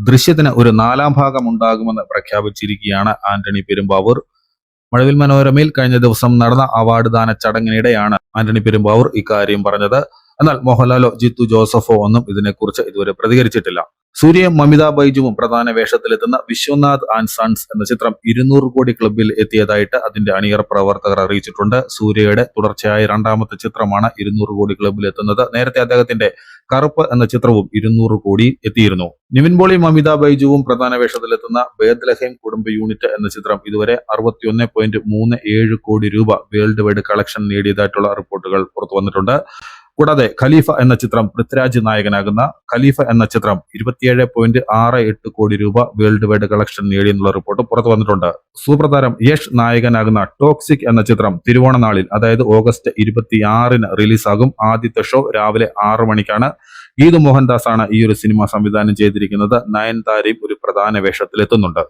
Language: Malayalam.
ദൃശ്യത്തിന് ഒരു 4ാം ഭാഗം ഉണ്ടാകുമെന്ന് പ്രഖ്യാപിച്ചിരിക്കുകയാണ് ആന്റണി പെരുമ്പാവൂർ. മഴവിൽ മനോരമയിൽ കഴിഞ്ഞ ദിവസം നടന്ന അവാർഡ് ദാന ചടങ്ങിനിടെയാണ് ആന്റണി പെരുമ്പാവൂർ ഇക്കാര്യം പറഞ്ഞത്. എന്നാൽ മോഹൻലാലോ ജിത്തു ജോസഫോ ഒന്നും ഇതിനെക്കുറിച്ച് ഇതുവരെ പ്രതികരിച്ചിട്ടില്ല. സൂര്യയും മമിത ബൈജുവും പ്രധാന വേഷത്തിലെത്തുന്ന വിശ്വനാഥ് ആൻഡ് സൺസ് എന്ന ചിത്രം 200 കോടി ക്ലബിൽ എത്തിയതായിട്ട് അതിന്റെ അണിയറ പ്രവർത്തകർ അറിയിച്ചിട്ടുണ്ട്. സൂര്യയുടെ തുടർച്ചയായ 2ാമത്തെ ചിത്രമാണ് 200 കോടി ക്ലബിൽ എത്തുന്നത്. നേരത്തെ അദ്ദേഹത്തിന്റെ കറുപ്പ് എന്ന ചിത്രവും 200 കോടി എത്തിയിരുന്നു. നിവിൻ പോളിയും മമിത ബൈജുവും പ്രധാന വേഷത്തിലെത്തുന്ന ബേത്ലഹേം കുടുംബ യൂണിറ്റ് എന്ന ചിത്രം ഇതുവരെ 61.37 കോടി രൂപ വേൾഡ് വൈഡ് കളക്ഷൻ നേടിയതായിട്ടുള്ള റിപ്പോർട്ടുകൾ പുറത്തു വന്നിട്ടുണ്ട്. കൂടാതെ ഖലീഫ എന്ന ചിത്രം പൃഥ്വിരാജ് നായകനാകുന്ന ഖലീഫ എന്ന ചിത്രം 27.68 കോടി രൂപ വേൾഡ് വൈഡ് കളക്ഷൻ നേടിയെന്നുള്ള റിപ്പോർട്ട് പുറത്തു വന്നിട്ടുണ്ട്. സൂപ്പർ താരം യഷ് നായകനാകുന്ന ടോക്സിക് എന്ന ചിത്രം തിരുവോണ നാളിൽ, അതായത് ഓഗസ്റ്റ് 26-ന് റിലീസാകും. ആദ്യത്തെ ഷോ രാവിലെ 6 മണിക്കാണ്. ഈദ് മോഹൻദാസ് ആണ് ഈ ഒരു സിനിമ സംവിധാനം ചെയ്തിരിക്കുന്നത്. നയൻതാരയും ഒരു പ്രധാന വേഷത്തിലെത്തുന്നുണ്ട്.